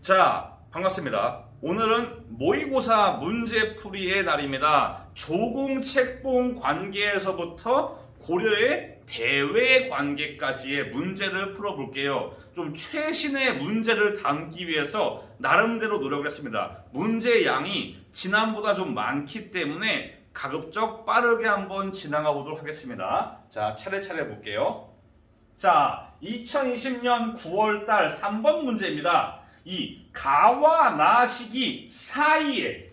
자, 반갑습니다. 오늘은 모의고사 문제풀이의 날입니다. 조공책봉 관계에서부터 고려의 대외 관계까지의 문제를 풀어볼게요. 좀 최신의 문제를 담기 위해서 나름대로 노력을 했습니다. 문제 양이 지난보다 좀 많기 때문에 가급적 빠르게 한번 지나가 보도록 하겠습니다. 자, 차례차례 볼게요. 자, 2020년 9월달 3번 문제입니다. 이 가와 나 시기 사이에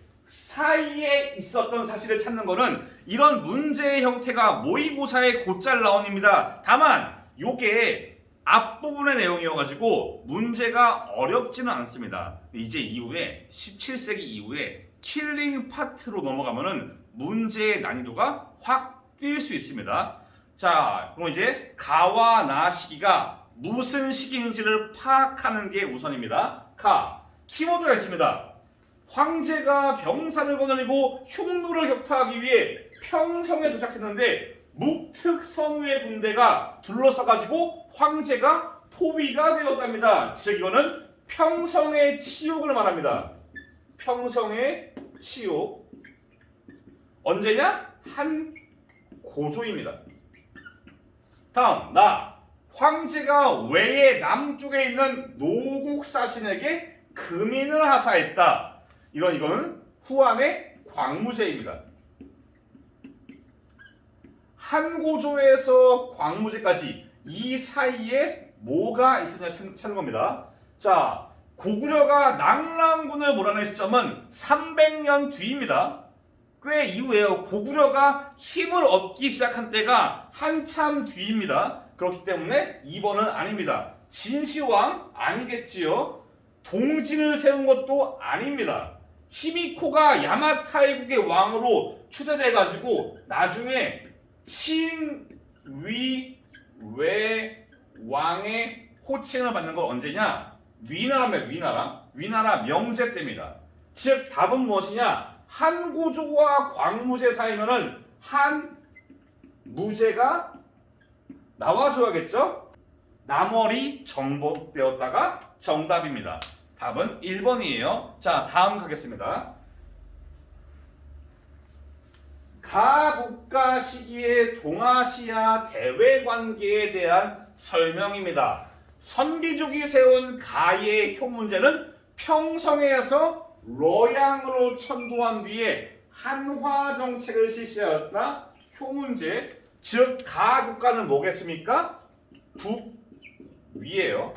있었던 사실을 찾는 것은 이런 문제의 형태가 모의고사에 곧잘 나옵니다. 다만 요게 앞부분의 내용이어가지고 문제가 어렵지는 않습니다. 이제 이후에 17세기 이후에 킬링 파트로 넘어가면은 문제의 난이도가 확 뛸 수 있습니다. 자, 그럼 이제 가와 나 시기가 무슨 시기인지를 파악하는 게 우선입니다. 키워드가 있습니다. 황제가 병사를 거느리고 흉노를 격파하기 위해 평성에 도착했는데 묵특성우의 군대가 둘러싸가지고 황제가 포위가 되었답니다. 즉 이거는 평성의 치욕을 말합니다. 평성의 치욕. 언제냐? 한 고조입니다. 다음 황제가 외의 남쪽에 있는 노국 사신에게 금인을 하사했다. 이거는 후한의 광무제입니다. 한고조에서 광무제까지 이 사이에 뭐가 있었냐 찾는 겁니다. 자, 고구려가 낙랑군을 몰아낸 시점은 300년 뒤입니다. 꽤 이후에요. 고구려가 힘을 얻기 시작한 때가 한참 뒤입니다. 그렇기 때문에 2번은 아닙니다. 진시황 아니겠지요. 동진을 세운 것도 아닙니다. 히미코가 야마타이국의 왕으로 추대돼가지고 나중에 친위외 왕의 호칭을 받는 건 언제냐? 위나라입니다. 위나라 명제 때입니다. 즉 답은 무엇이냐? 한고조와 광무제 사이면은 한무제가 나와줘야겠죠? 남월이 정복되었다가 정답입니다. 답은 1번이에요. 자, 다음 가겠습니다. 가국가 시기의 동아시아 대외 관계에 대한 설명입니다. 선비족이 세운 가의 효 문제는 평성에서 러양으로 천도한 뒤에 한화 정책을 실시하였다. 효 문제. 즉 가국가는 뭐겠습니까? 북위예요.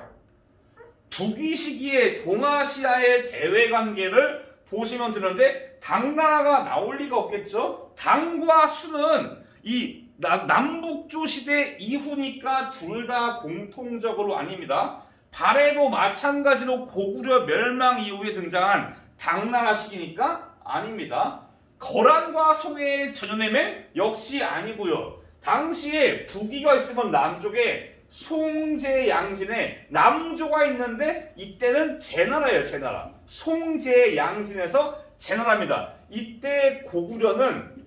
북위 시기에 동아시아의 대외 관계를 보시면 되는데 당나라가 나올 리가 없겠죠. 당과 수는 이 남북조 시대 이후니까 둘 다 공통적으로 아닙니다. 발해도 마찬가지로 고구려 멸망 이후에 등장한 당나라 시기니까 아닙니다. 거란과 송해의 전연해맹 역시 아니고요. 당시에 북위가 있으면 남쪽에 송제 양진에 남조가 있는데 이때는 제나라예요. 제나라. 송제 양진에서 제나라입니다. 이때 고구려는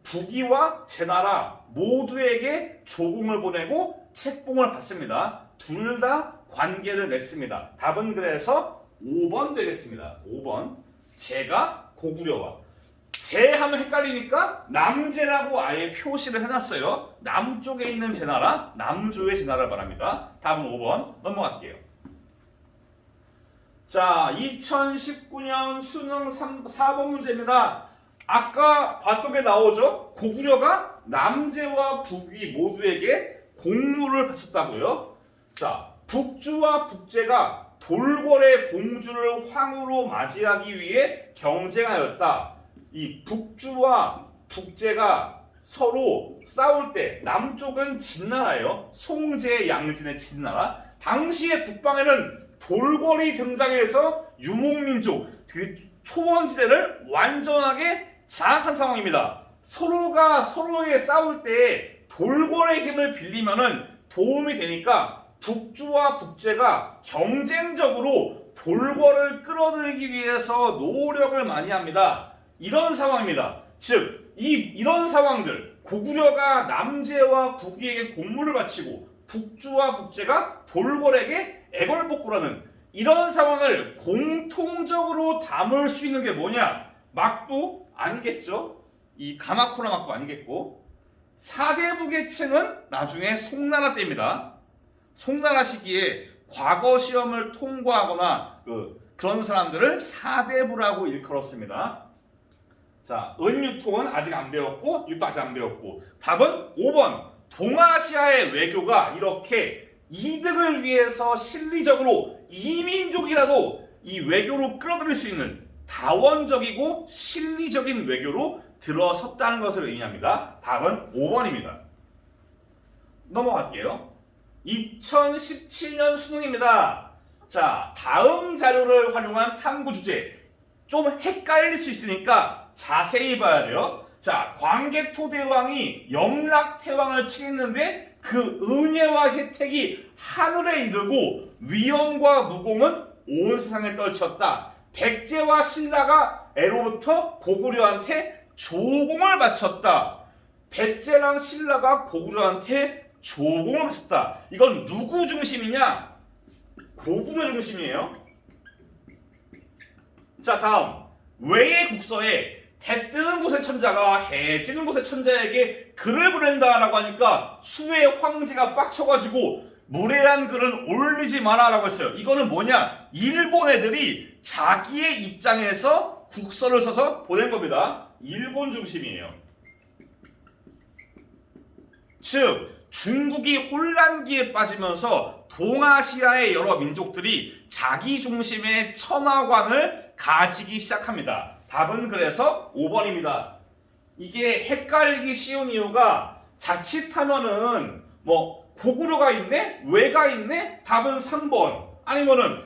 북위와 제나라 모두에게 조공을 보내고 책봉을 받습니다. 둘 다 관계를 맺습니다. 답은 그래서 5번 되겠습니다. 5번. 제가 고구려와 제하면 헷갈리니까 남제라고 아예 표시를 해놨어요. 남쪽에 있는 제나라, 남조의 제나라를 말합니다. 답은 5번 넘어갈게요. 자, 2019년 수능 4번 문제입니다. 아까 봤던 게 나오죠? 고구려가 남제와 북위 모두에게 공물을 바쳤다고요. 자, 북주와 북제가 돌궐의 공주를 황후로 맞이하기 위해 경쟁하였다. 이 북주와 북제가 서로 싸울 때 남쪽은 진나라예요. 송제 양진의 진나라. 당시의 북방에는 돌궐이 등장해서 유목민족 그 초원지대를 완전하게 장악한 상황입니다. 서로가 서로에 싸울 때 돌궐의 힘을 빌리면은 도움이 되니까 북주와 북제가 경쟁적으로 돌궐을 끌어들이기 위해서 노력을 많이 합니다. 이런 상황입니다. 즉, 이런 상황들, 고구려가 남제와 북위에게 공물을 바치고 북주와 북제가 돌궐에게 애걸복구라는 이런 상황을 공통적으로 담을 수 있는 게 뭐냐? 막부 아니겠죠? 이 가마쿠라 막부 아니겠고, 사대부 계층은 나중에 송나라 때입니다. 송나라 시기에 과거 시험을 통과하거나 그런 사람들을 사대부라고 일컬었습니다. 자, 은유통은 아직 안 배웠고, 유통 아직 안 배웠고, 답은 5번. 동아시아의 외교가 이렇게 이득을 위해서 실리적으로 이민족이라도 이 외교로 끌어들일 수 있는 다원적이고 실리적인 외교로 들어섰다는 것을 의미합니다. 답은 5번입니다. 넘어갈게요. 2017년 수능입니다. 자, 다음 자료를 활용한 탐구 주제. 좀 헷갈릴 수 있으니까 자세히 봐야 돼요. 자, 광개토대왕이 영락태왕을 칭했는데 그 은혜와 혜택이 하늘에 이르고 위엄과 무공은 온 세상에 떨쳤다. 백제와 신라가 애로부터 고구려한테 조공을 바쳤다. 백제랑 신라가 고구려한테 조공을 바쳤다. 이건 누구 중심이냐? 고구려 중심이에요. 자, 다음. 외의 국서에 해 뜨는 곳의 천자가 해 지는 곳의 천자에게 글을 보낸다라고 하니까 수의 황제가 빡쳐가지고 무례한 글은 올리지 마라라고 했어요. 이거는 뭐냐? 일본 애들이 자기의 입장에서 국서를 써서 보낸 겁니다. 일본 중심이에요. 즉 중국이 혼란기에 빠지면서 동아시아의 여러 민족들이 자기 중심의 천하관을 가지기 시작합니다. 답은 그래서 5번입니다. 이게 헷갈리기 쉬운 이유가 자칫하면은 뭐 고구려가 있네? 왜가 있네? 답은 3번. 아니면은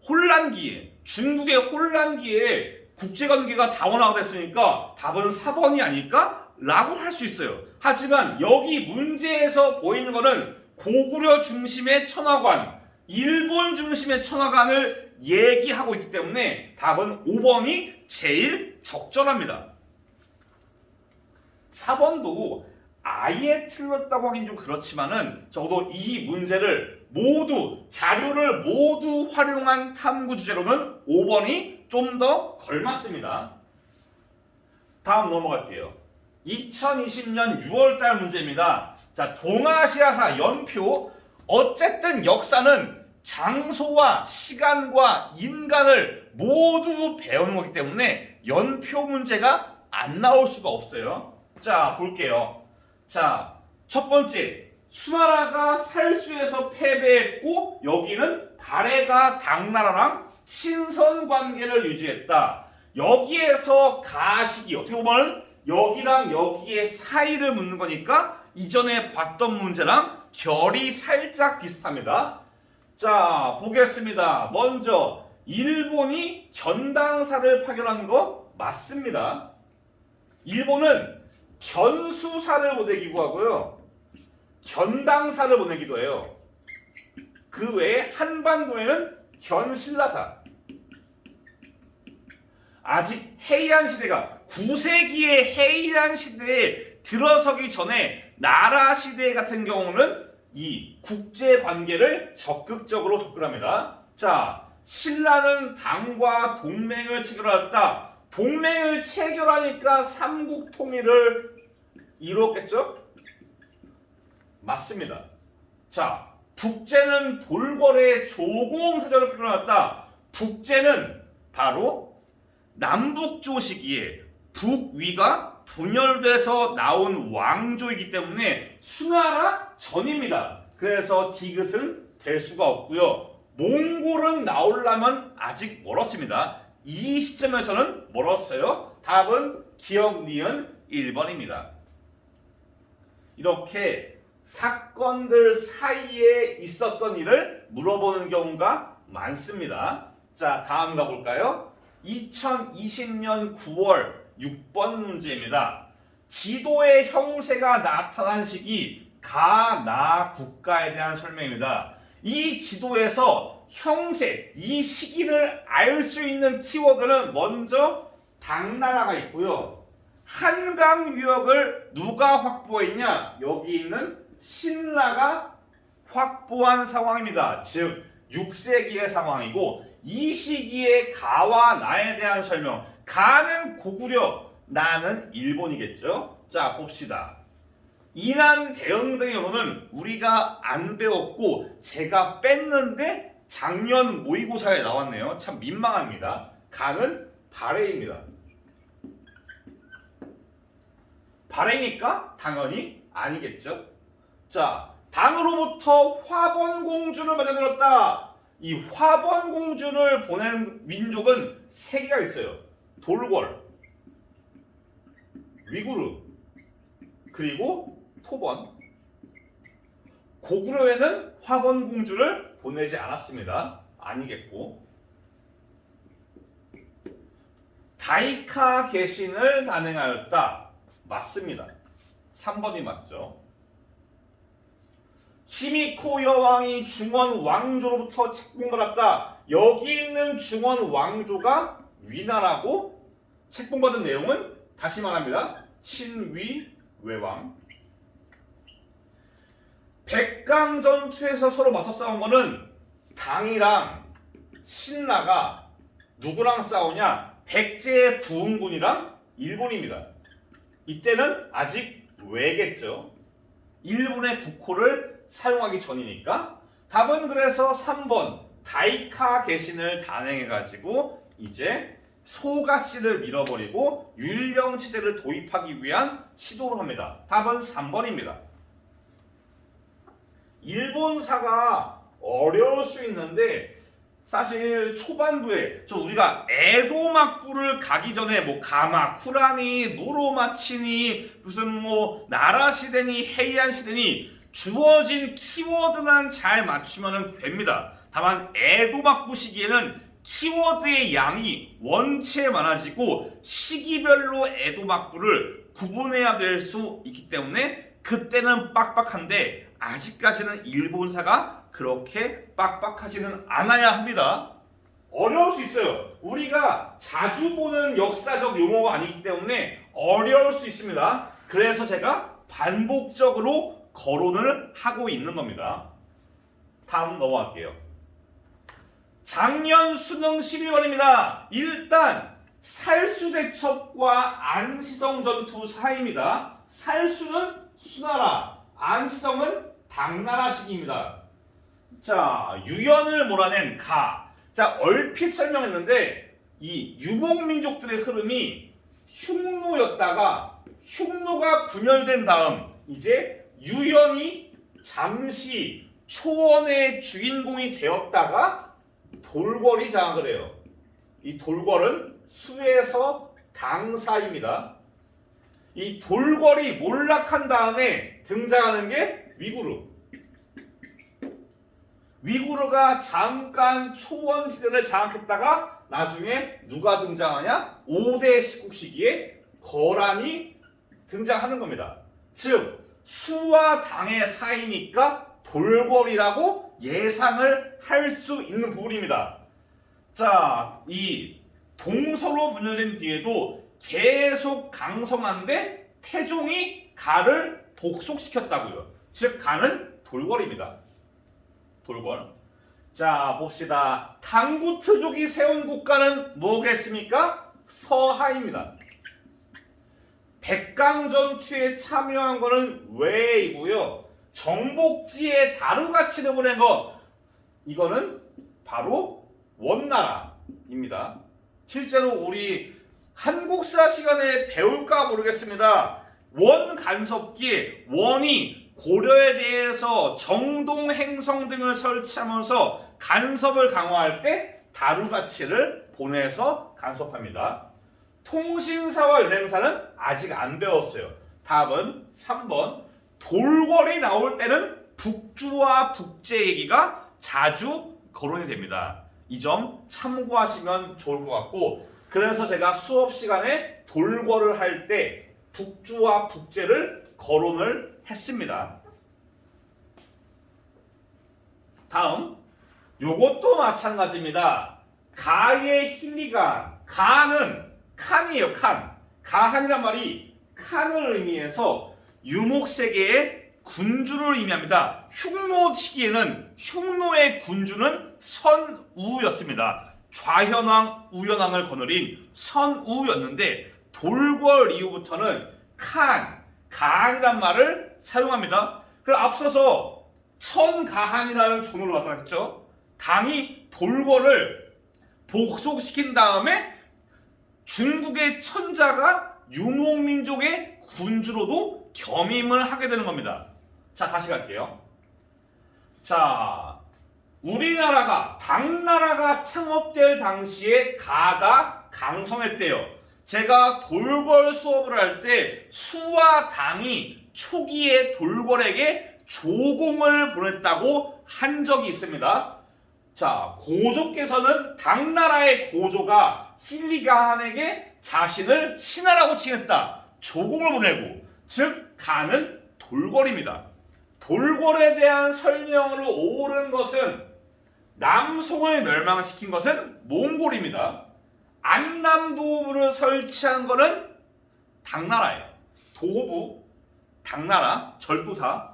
혼란기에 중국의 혼란기에 국제관계가 다원화가 됐으니까 답은 4번이 아닐까? 라고 할 수 있어요. 하지만 여기 문제에서 보이는 거는 고구려 중심의 천하관, 일본 중심의 천하관을 얘기하고 있기 때문에 답은 5번이 제일 적절합니다. 4번도 아예 틀렸다고 하긴 좀 그렇지만은 적어도 이 문제를 자료를 모두 활용한 탐구 주제로는 5번이 좀 더 걸맞습니다. 다음 넘어갈게요. 2020년 6월달 문제입니다. 자, 동아시아사 연표. 어쨌든 역사는 장소와 시간과 인간을 모두 배우는 거기 때문에 연표 문제가 안 나올 수가 없어요. 자, 볼게요. 자, 첫 번째. 수나라가 살수에서 패배했고 여기는 발해가 당나라랑 친선 관계를 유지했다. 여기에서 가식이 어떻게 보면 여기랑 여기의 사이를 묻는 거니까 이전에 봤던 문제랑 결이 살짝 비슷합니다. 자, 보겠습니다. 먼저 일본이 견당사를 파견한 거 맞습니다. 일본은 견수사를 보내기도 하고요. 견당사를 보내기도 해요. 그 외에 한반도에는 견신라사. 아직 헤이안 시대가 9세기의 헤이안 시대에 들어서기 전에 나라 시대 같은 경우는 이 국제 관계를 적극적으로 접근합니다. 자, 신라는 당과 동맹을 체결하였다. 동맹을 체결하니까 삼국 통일을 이루었겠죠? 맞습니다. 자, 북제는 돌궐의 조공사절을 표현하였다. 북제는 바로 남북조 시기에 북위가 분열돼서 나온 왕조이기 때문에 수나라 전입니다. 그래서 디귿은 될 수가 없고요. 몽골은 나오려면 아직 멀었습니다. 이 시점에서는 멀었어요. 답은 기억 니은 1번입니다. 이렇게 사건들 사이에 있었던 일을 물어보는 경우가 많습니다. 자, 다음 가볼까요? 2020년 9월 6번 문제입니다. 지도의 형세가 나타난 시기 가나 국가에 대한 설명입니다. 이 지도에서 형세, 이 시기를 알 수 있는 키워드는 먼저 당나라가 있고요. 한강 유역을 누가 확보했냐? 여기 있는 신라가 확보한 상황입니다. 즉 6세기의 상황이고 이 시기에 가와 나에 대한 설명. 가는 고구려, 나는 일본이겠죠. 자 봅시다. 이란 대응 등의 경우는 우리가 안 배웠고 제가 뺐는데 작년 모의고사에 나왔네요. 참 민망합니다. 가는 바레입니다. 바레니까 당연히 아니겠죠. 자, 당으로부터 화번공주를 맞아들었다. 이 화번공주를 보낸 민족은 세 개가 있어요. 돌궐, 위구르, 그리고 토번. 고구려에는 화번공주를 보내지 않았습니다. 아니겠고. 다이카 개신을 단행하였다. 맞습니다. 3번이 맞죠. 히미코 여왕이 중원 왕조로부터 책봉받았다. 여기 있는 중원 왕조가 위나라고 책봉받은 내용은 다시 말합니다. 친위 외왕. 백강 전투에서 서로 맞서 싸운 거는 당이랑 신라가 누구랑 싸우냐? 백제의 부흥군이랑 일본입니다. 이때는 아직 왜겠죠. 일본의 국호를 사용하기 전이니까. 답은 그래서 3번 다이카 개신을 단행해가지고 이제 소가씨를 밀어버리고 율령체제를 도입하기 위한 시도를 합니다. 답은 3번입니다. 일본사가 어려울 수 있는데 사실 초반부에 우리가 에도 막부를 가기 전에 뭐 가마쿠라니 무로마치니 무슨 뭐 나라 시대니 헤이안 시대니 주어진 키워드만 잘 맞추면 됩니다. 다만 에도 막부 시기에는 키워드의 양이 원체 많아지고 시기별로 에도 막부를 구분해야 될 수 있기 때문에 그때는 빡빡한데 아직까지는 일본사가 그렇게 빡빡하지는 않아야 합니다. 어려울 수 있어요. 우리가 자주 보는 역사적 용어가 아니기 때문에 어려울 수 있습니다. 그래서 제가 반복적으로 거론을 하고 있는 겁니다. 다음 넘어갈게요. 작년 수능 12번입니다. 일단 살수대첩과 안시성 전투 사이입니다. 살수는 수나라, 안시성은 당나라 시기입니다. 자, 유연을 몰아낸 가. 자, 얼핏 설명했는데 이 유목민족들의 흐름이 흉노였다가 흉노가 분열된 다음 이제 유연이 잠시 초원의 주인공이 되었다가 돌궐이 장악을 해요. 이 돌궐은 수에서 당 사이입니다. 이 돌궐이 몰락한 다음에 등장하는 게 위구르. 위구르가 잠깐 초원 시대를 장악했다가 나중에 누가 등장하냐? 5대 십국 시기에 거란이 등장하는 겁니다. 즉 수와 당의 사이니까 돌궐이라고 예상을 할 수 있는 부분입니다. 자, 이 동서로 분열된 뒤에도 계속 강성한데 태종이 가를 복속시켰다고요. 즉 가는 돌궐입니다. 돌궐. 자, 봅시다. 당구트족이 세운 국가는 뭐겠습니까? 서하입니다. 백강전투에 참여한 거는 왜이고요. 정복지에 다루가치를 보낸 거 이거는 바로 원나라입니다. 실제로 우리 한국사 시간에 배울까 모르겠습니다. 원간섭기에 원이 고려에 대해서 정동 행성 등을 설치하면서 간섭을 강화할 때 다루가치를 보내서 간섭합니다. 통신사와 연행사는 아직 안 배웠어요. 답은 3번. 돌궐이 나올 때는 북주와 북제 얘기가 자주 거론이 됩니다. 이 점 참고하시면 좋을 것 같고, 그래서 제가 수업 시간에 돌궐을 할 때 북주와 북제를 거론을 했습니다. 다음, 요것도 마찬가지입니다. 가의 힐리간. 가는 칸이에요. 칸. 가한이란 말이 칸을 의미해서 유목세계의 군주를 의미합니다. 흉노 시기에는 흉노의 군주는 선우였습니다. 좌현왕, 우현왕을 거느린 선우였는데 돌궐 이후부터는 가한이란 말을 사용합니다. 그리고 앞서서 천가한이라는 존으로 나타났죠. 당이 돌궐을 복속시킨 다음에 중국의 천자가 유목민족의 군주로도 겸임을 하게 되는 겁니다. 자, 다시 갈게요. 자, 우리나라가 당나라가 창업될 당시에 가가 강성했대요. 제가 돌궐 수업을 할 때 수와 당이 초기에 돌궐에게 조공을 보냈다고 한 적이 있습니다. 자, 고조께서는 당나라의 고조가 힐리가한에게 자신을 신하라고 칭했다. 조공을 보내고, 즉 가는 돌궐입니다. 돌궐에 대한 설명으로 옳은 것은 남송을 멸망시킨 것은 몽골입니다. 안남도호부를 설치한 것은 당나라예요. 도호부, 당나라, 절도사.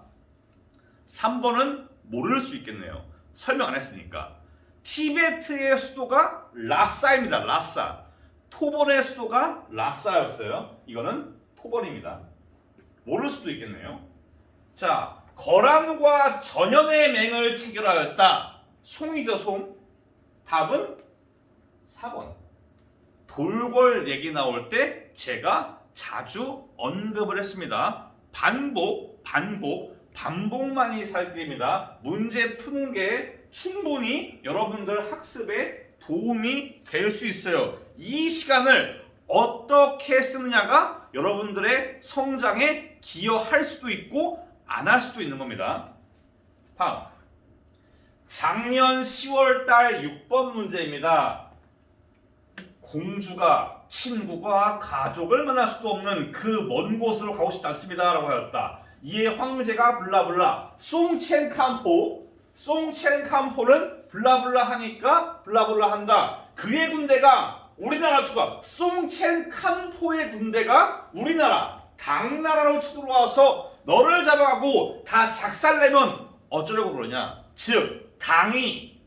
3번은 모를 수 있겠네요. 설명 안 했으니까. 티베트의 수도가 라싸입니다. 라싸. 토번의 수도가 라싸였어요. 이거는 토번입니다. 모를 수도 있겠네요. 자, 거란과 전연의 맹을 체결하였다. 송이죠, 송. 답은 4번. 돌궐 얘기 나올 때 제가 자주 언급을 했습니다. 반복만이 살 길입니다. 문제 푸는 게 충분히 여러분들 학습에 도움이 될 수 있어요. 이 시간을 어떻게 쓰느냐가 여러분들의 성장에 기여할 수도 있고 안 할 수도 있는 겁니다. 다음, 작년 10월 달 6번 문제입니다. 공주가 친구가 가족을 만날 수도 없는 그 먼 곳으로 가고 싶지 않습니다 라고 하였다. 이에 황제가 블라블라 송첸캄포는 블라블라 하니까 블라블라 한다. 그의 군대가 우리나라 추가 송첸캄포의 군대가 우리나라 당나라로 쳐들어와서 너를 잡아가고 다 작살내면 어쩌려고 그러냐. 즉 당이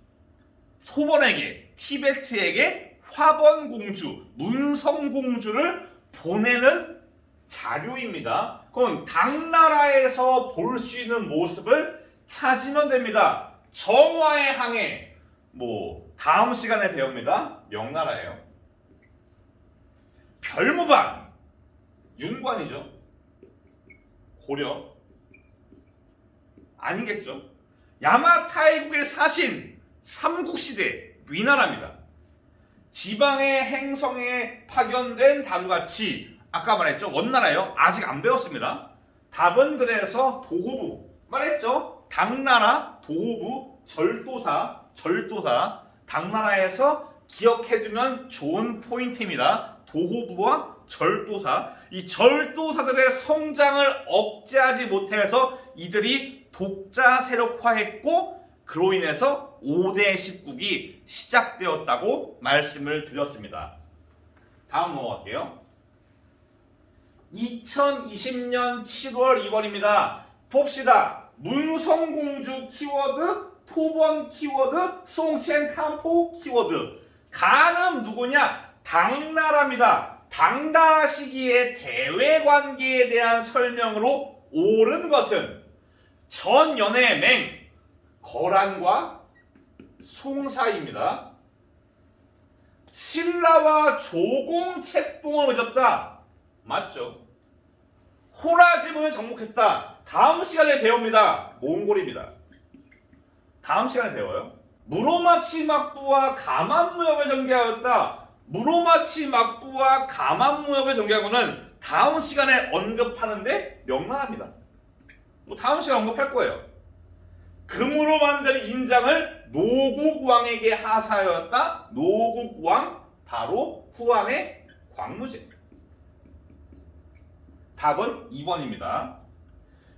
소번에게 티베트에게 화번공주, 문성공주를 보내는 자료입니다. 그럼 당나라에서 볼 수 있는 모습을 찾으면 됩니다. 정화의 항해, 다음 시간에 배웁니다. 명나라예요. 별무반, 윤관이죠. 고려 아니겠죠. 야마타이국의 사신, 삼국시대 위나라입니다. 지방의 행성에 파견된 다누같이 아까 말했죠. 원나라예요. 아직 안 배웠습니다. 답은 그래서 도호부 말했죠. 당나라, 도호부, 절도사 당나라에서 기억해두면 좋은 포인트입니다. 도호부와 절도사. 이 절도사들의 성장을 억제하지 못해서 이들이 독자 세력화했고 그로 인해서 5대 10국이 시작되었다고 말씀을 드렸습니다. 다음 넘어갈게요. 2020년 7월 2번입니다. 봅시다. 문성공주 키워드, 토번 키워드, 송첸캄포 키워드. 가는 누구냐? 당나라입니다. 당나라 시기의 대외관계에 대한 설명으로 옳은 것은 전연의 맹, 거란과 송사입니다. 신라와 조공 책봉을 맺었다. 맞죠? 호라짐을 정복했다. 다음 시간에 배웁니다. 몽골입니다. 다음 시간에 배워요. 무로마치 막부와 가만무역을 전개하였다. 무로마치 막부와 가만무역을 전개하고는 다음 시간에 언급하는데 명나라입니다. 다음 시간에 언급할 거예요. 금으로 만든 인장을 노국왕에게 하사하였다. 노국왕 바로 후한의 광무제. 답은 2번입니다.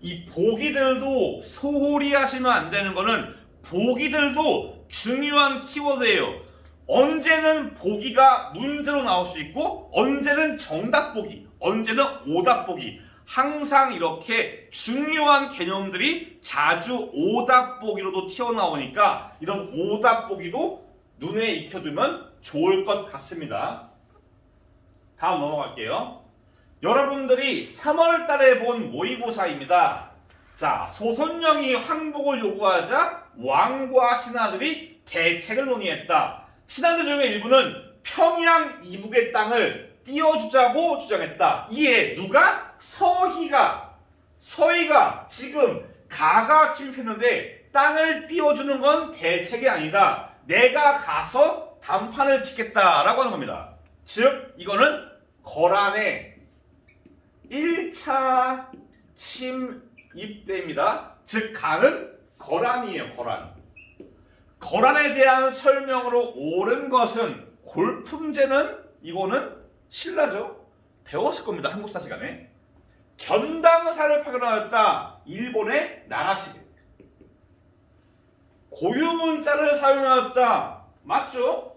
이 보기들도 소홀히 하시면 안 되는 거는 보기들도 중요한 키워드예요. 언제는 보기가 문제로 나올 수 있고 언제는 정답 보기, 언제는 오답 보기. 항상 이렇게 중요한 개념들이 자주 오답보기로도 튀어나오니까 이런 오답보기도 눈에 익혀두면 좋을 것 같습니다. 다음 넘어갈게요. 여러분들이 3월 달에 본 모의고사입니다. 자, 소선영이 항복을 요구하자 왕과 신하들이 대책을 논의했다. 신하들 중에 일부는 평양 이북의 땅을 띄워주자고 주장했다. 이에 누가? 서희가 지금 가가 침입했는데 땅을 띄워주는 건 대책이 아니다. 내가 가서 단판을 짓겠다라고 하는 겁니다. 즉 이거는 거란의 1차 침입대입니다. 즉 가는 거란이에요. 거란에 대한 설명으로 옳은 것은 골품제는 이거는 신라죠. 배웠을 겁니다. 한국사 시간에. 견당사를 파견하였다. 일본의 나라시대. 고유문자를 사용하였다. 맞죠?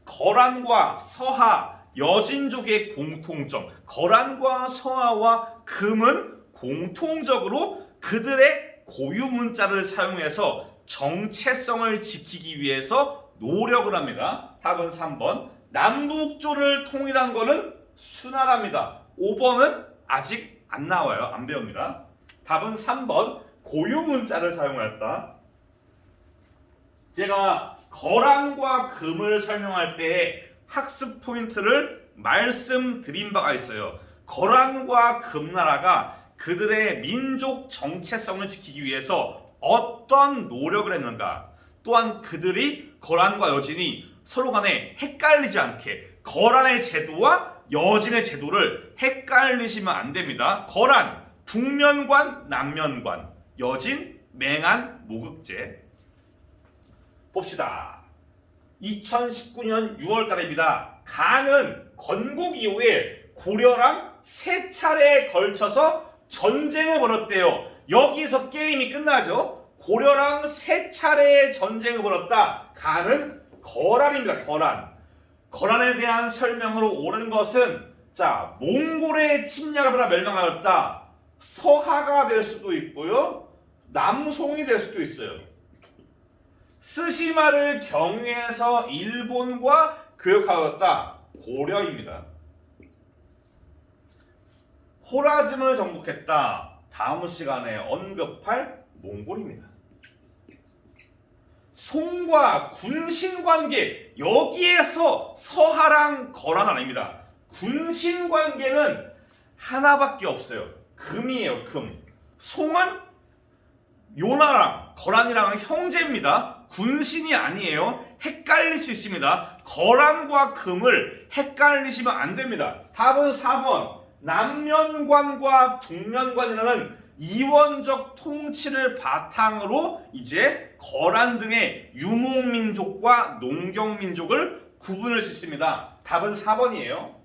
거란과 서하, 여진족의 공통점. 거란과 서하와 금은 공통적으로 그들의 고유문자를 사용해서 정체성을 지키기 위해서 노력을 합니다. 답은 3번. 남북조를 통일한 거는 수나라입니다. 5번은 아직 안 나와요. 안 배웁니다. 답은 3번. 고유문자를 사용하였다. 제가 거란과 금을 설명할 때 학습 포인트를 말씀드린 바가 있어요. 거란과 금나라가 그들의 민족 정체성을 지키기 위해서 어떤 노력을 했는가, 또한 그들이 거란과 여진이 서로 간에 헷갈리지 않게 거란의 제도와 여진의 제도를 헷갈리시면 안 됩니다. 거란, 북면관, 남면관, 여진, 맹한, 모극제. 봅시다. 2019년 6월 달입니다. 가는 건국 이후에 고려랑 3차례에 걸쳐서 전쟁을 벌였대요. 여기서 게임이 끝나죠. 고려랑 3차례의 전쟁을 벌였다. 가는 거란입니다. 거란에 대한 설명으로 옳은 것은 자, 몽골의 침략을 받아 멸망하였다. 서하가 될 수도 있고요. 남송이 될 수도 있어요. 스시마를 경유해서 일본과 교역하였다. 고려입니다. 호라즘을 정복했다. 다음 시간에 언급할 몽골입니다. 송과 군신관계, 여기에서 서하랑 거란 아닙니다. 군신관계는 하나밖에 없어요. 금이에요. 금. 송은 요나랑 거란이랑은 형제입니다. 군신이 아니에요. 헷갈릴 수 있습니다. 거란과 금을 헷갈리시면 안 됩니다. 답은 4번. 남면관과 북면관이라는 이원적 통치를 바탕으로 이제 거란 등의 유목민족과 농경민족을 구분을 짓습니다. 답은 4번이에요.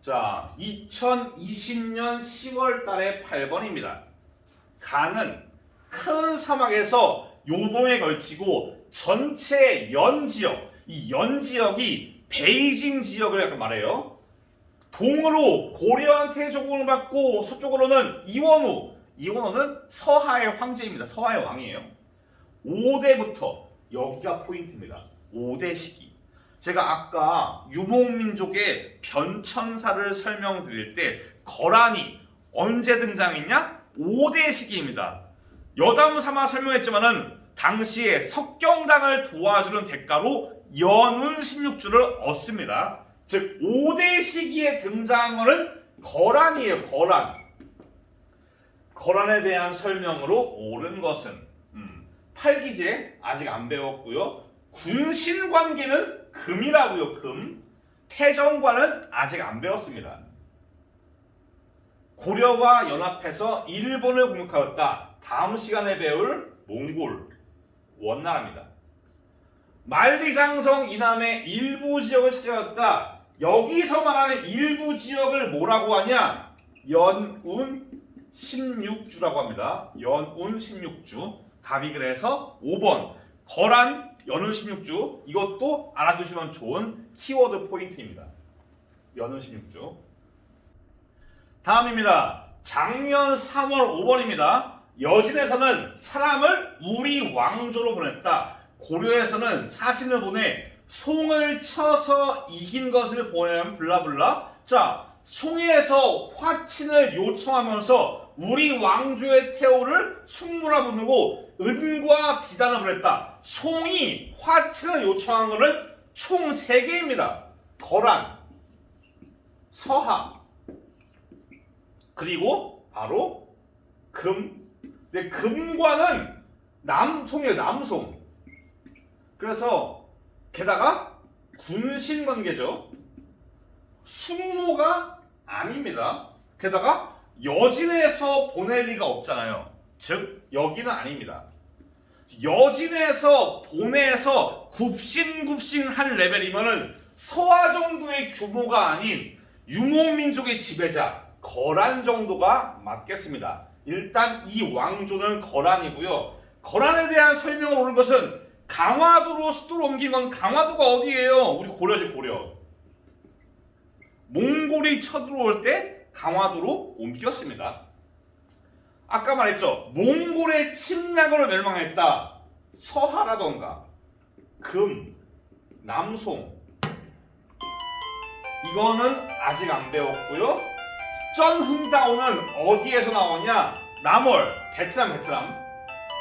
자, 2020년 10월 달에 8번입니다. 가는 큰 사막에서 요동에 걸치고 전체 연지역, 이 연지역이 베이징 지역을 약간 말해요. 동으로 고려한테 조공을 받고 서쪽으로는 이원호는 서하의 황제입니다. 서하의 왕이에요. 5대부터 여기가 포인트입니다. 5대 시기. 제가 아까 유목민족의 변천사를 설명드릴 때 거란이 언제 등장했냐? 5대 시기입니다. 여담 삼아 설명했지만은 당시에 석경당을 도와주는 대가로 연운 16주를 얻습니다. 즉 5대 시기에 등장하는 거란이에요. 거란에 대한 설명으로 옳은 것은 팔기제 아직 안 배웠고요. 군신관계는 금이라고요. 금. 태정관은 아직 안 배웠습니다. 고려와 연합해서 일본을 공격하였다. 다음 시간에 배울 몽골, 원나라입니다. 만리장성 이남의 일부 지역을 차지하였다. 여기서 말하는 일부 지역을 뭐라고 하냐? 연운 16주라고 합니다. 연운 16주. 답이 그래서 5번. 거란 연운 16주. 이것도 알아두시면 좋은 키워드 포인트입니다. 연운 16주. 다음입니다. 작년 3월 5번입니다. 여진에서는 사람을 우리 왕조로 보냈다. 고려에서는 사신을 보내 송을 쳐서 이긴 것을 보내면 블라블라. 자, 송에서 화친을 요청하면서 우리 왕조의 태호를 숙모라 부르고 은과 비단을 보냈다. 송이 화친을 요청한 것은 총 3개입니다. 거란, 서하, 그리고 바로 금. 근데 금과는 남송이에요. 남송. 그래서 게다가 군신 관계죠. 숙모가 아닙니다. 게다가 여진에서 보낼 리가 없잖아요. 즉 여기는 아닙니다. 여진에서 보내서 굽신굽신한 레벨이면은 서하 정도의 규모가 아닌 유목민족의 지배자 거란 정도가 맞겠습니다. 일단 이 왕조는 거란이고요. 거란에 대한 설명을 오는 것은 강화도로 수도를 옮긴 건 강화도가 어디예요? 우리 고려지 고려. 몽골이 쳐들어올 때 강화도로 옮겼습니다. 아까 말했죠. 몽골의 침략으로 멸망했다. 서하라던가 금, 남송 이거는 아직 안 배웠고요. 쩐흥다오는 어디에서 나오냐? 남월, 베트남.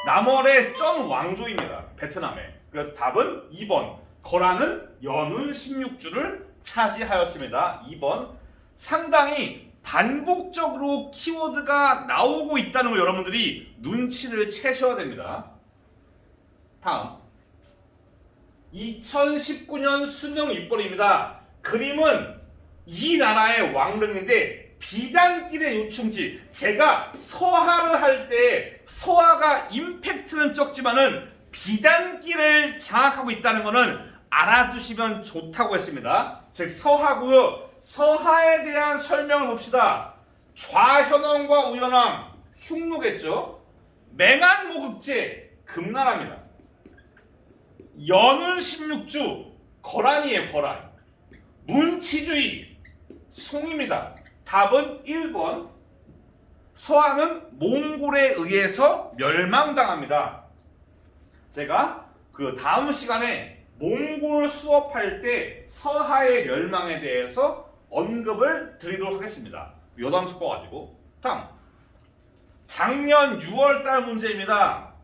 남월의 쩐 왕조입니다. 베트남에. 그래서 답은 2번. 거란은 연운 16주를 차지하였습니다. 2번. 상당히 반복적으로 키워드가 나오고 있다는 걸 여러분들이 눈치를 채셔야 됩니다. 다음 2019년 수능 입벌입니다. 그림은 이 나라의 왕릉인데 비단길의 요충지. 제가 서하를 할 때 서하가 임팩트는 적지만은 비단길을 장악하고 있다는 것은 알아두시면 좋다고 했습니다. 즉 서하고요. 서하에 대한 설명을 봅시다. 좌현왕과 우현왕 흉노겠죠. 맹한모극제 금나라입니다. 연운 16주 거란이에요. 거란. 문치주의 송입니다. 답은 1번. 서하는 몽골에 의해서 멸망당합니다. 제가 그 다음 시간에 몽골 수업할 때 서하의 멸망에 대해서 언급을 드리도록 하겠습니다. 여담 섞어가지고. 다음 작년 6월달 문제입니다.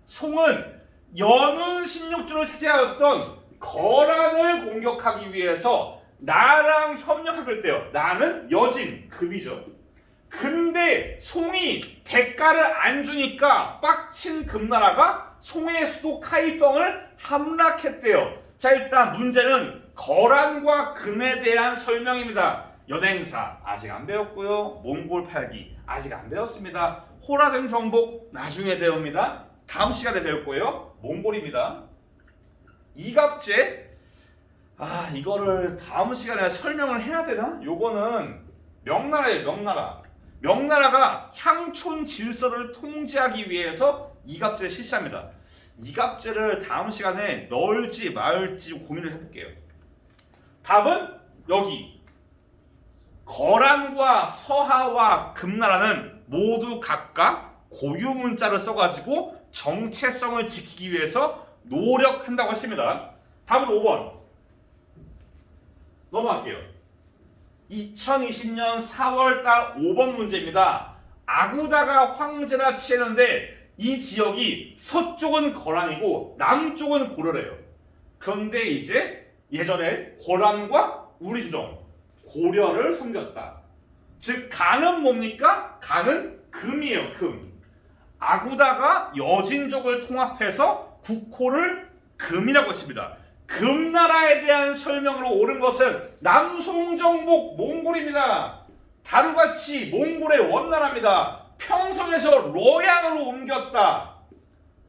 송은 연운 16주를 차지하였던 거란을 공격하기 위해서 나랑 협력할 때요. 나는 여진, 금이죠. 근데 송이 대가를 안 주니까 빡친 금나라가 송의 수도 카이펑을 함락했대요. 자, 일단 문제는 거란과 금에 대한 설명입니다. 연행사 아직 안 배웠고요. 몽골 팔기 아직 안 배웠습니다. 호라셈 정복 나중에 배웁니다. 다음 시간에 배울 거예요. 몽골입니다. 이갑제 이거를 다음 시간에 설명을 해야 되나? 요거는 명나라예요. 명나라. 명나라가 향촌 질서를 통제하기 위해서 이갑제를 실시합니다. 이갑제를 다음 시간에 넣을지 말지 고민을 해볼게요. 답은 여기. 거란과 서하와 금나라는 모두 각각 고유 문자를 써가지고 정체성을 지키기 위해서 노력한다고 했습니다. 답은 5번. 넘어갈게요. 2020년 4월달 5번 문제입니다. 아구다가 황제라 치했는데 이 지역이 서쪽은 거란이고 남쪽은 고려래요. 그런데 이제 예전에 거란과 우리주정 고려를 섬겼다. 즉 간은 뭡니까? 간은 금이에요. 금. 아구다가 여진족을 통합해서 국호를 금이라고 했습니다. 금나라에 대한 설명으로 옳은 것은 남송정복 몽골입니다. 다루같이 몽골의 원나라입니다. 평성에서 로양으로 옮겼다.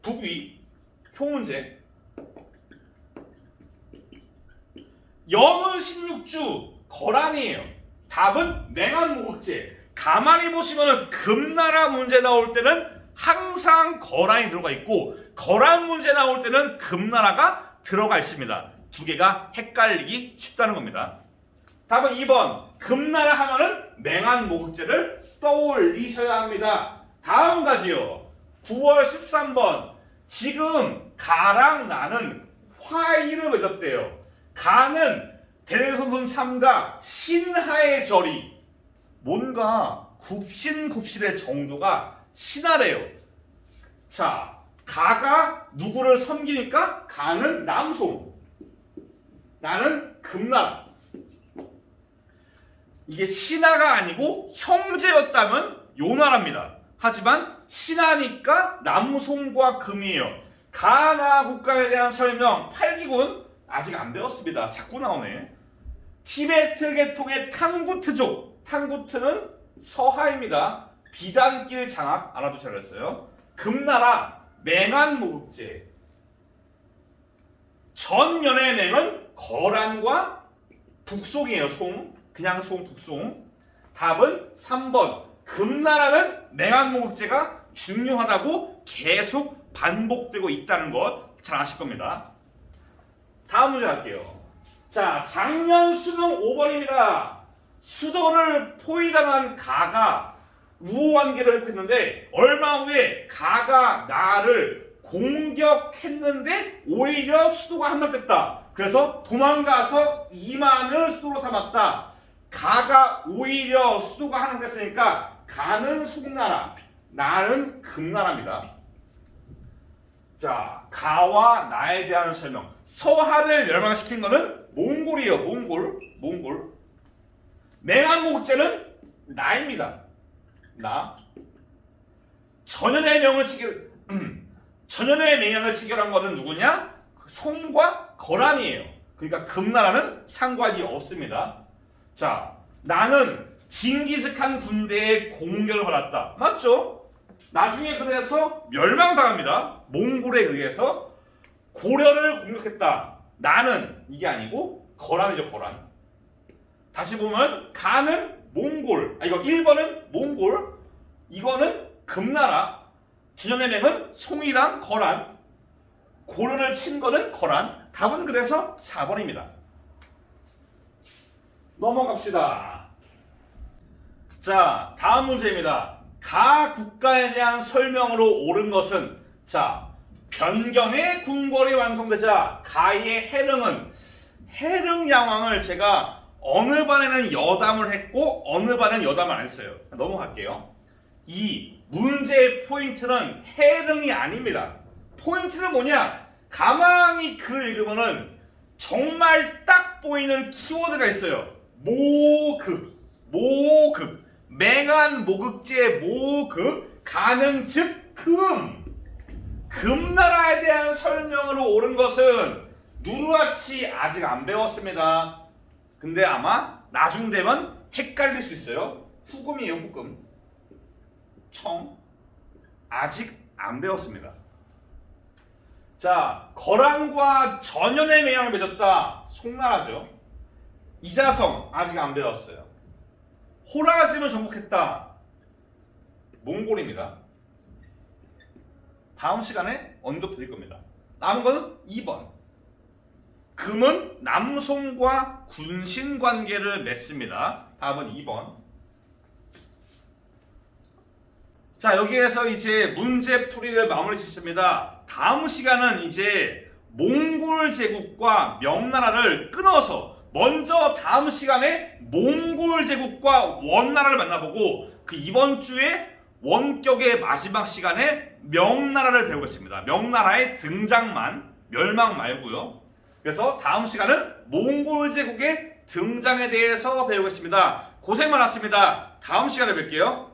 북위 효문제. 연운 16주 거란이에요. 답은 맹한모극제. 가만히 보시면 금나라 문제 나올 때는 항상 거란이 들어가 있고 거란 문제 나올 때는 금나라가 들어가 있습니다. 두 개가 헷갈리기 쉽다는 겁니다. 답은 2번. 금나라 하면은 맹한모국제를 떠올리셔야 합니다. 다음 가지요. 9월 13번. 지금 가랑 나는 화의를 맺었대요. 가는 대대손손 참가 신하의 절이 뭔가 굽신굽신의 정도가 신하래요. 자, 가가 누구를 섬기니까 가는 남송, 나는 금나라. 이게 신하가 아니고 형제였다면 요 나라입니다. 하지만 신하니까 남송과 금이에요. 가나 국가에 대한 설명 8기군 아직 안 배웠습니다. 자꾸 나오네. 티베트 계통의 탕구트족. 탕구트는 서하입니다. 비단길 장악 알아두셔야 했어요. 금나라 맹한모국제. 전연의 맹은 거란과 북송이에요. 송. 그냥 송, 북송. 답은 3번. 금나라는 맹한모국제가 중요하다고 계속 반복되고 있다는 것 잘 아실 겁니다. 다음 문제 할게요. 자, 작년 수능 5번입니다. 수도를 포위당한 가가 우호관계를 했는데 얼마 후에 가가 나를 공격했는데 오히려 수도가 함락됐다. 그래서 도망가서 이만을 수도로 삼았다. 가가 오히려 수도가 함락됐으니까 가는 송나라, 나는 금나라입니다. 자, 가와 나에 대한 설명. 서하를 멸망시킨 것은 몽골이에요. 몽골. 맹한모국제는 나입니다. 나. 전연의 맹약을 체결한 것은 누구냐? 송과 거란이에요. 그러니까 금나라는 상관이 없습니다. 자, 나는 징기스칸 군대의 공격을 받았다. 맞죠? 나중에 그래서 멸망당합니다. 몽골에 의해서. 고려를 공격했다. 나는 이게 아니고 거란이죠. 거란. 다시 보면 가는 몽골. 이거 1번은 몽골. 이거는 금나라. 전연의 맹은 송이랑 거란. 고려를 친 거는 거란. 답은 그래서 4번입니다. 넘어갑시다. 자, 다음 문제입니다. 가 국가에 대한 설명으로 옳은 것은, 자, 변경의 궁궐이 완성되자 가의 해릉양왕을 제가 어느 반에는 여담을 했고 어느 반에는 여담을 안 했어요. 넘어갈게요. 이 문제의 포인트는 해릉이 아닙니다. 포인트는 뭐냐? 가만히 글을 읽으면은 정말 딱 보이는 키워드가 있어요. 모극. 맹한모국제 모극. 가는 즉 금. 금나라에 대한 설명으로 옳은 것은 누르하치 아직 안 배웠습니다. 근데 아마 나중 되면 헷갈릴 수 있어요. 후금이에요. 후금. 청. 아직 안 배웠습니다. 자, 거란과 전연의 맹약을 맺었다. 송나라죠. 이자성 아직 안 배웠어요. 호라짐을 정복했다. 몽골입니다. 다음 시간에 언급 드릴 겁니다. 남은 건 2번. 금은 남송과 군신 관계를 맺습니다. 답은 2번. 자, 여기에서 이제 문제풀이를 마무리 짓습니다. 다음 시간은 이제 몽골 제국과 명나라를 끊어서 먼저 다음 시간에 몽골 제국과 원나라를 만나보고 그 이번 주에 원격의 마지막 시간에 명나라를 배우겠습니다. 명나라의 등장만, 멸망 말고요. 그래서 다음 시간은 몽골 제국의 등장에 대해서 배우겠습니다. 고생 많았습니다. 다음 시간에 뵐게요.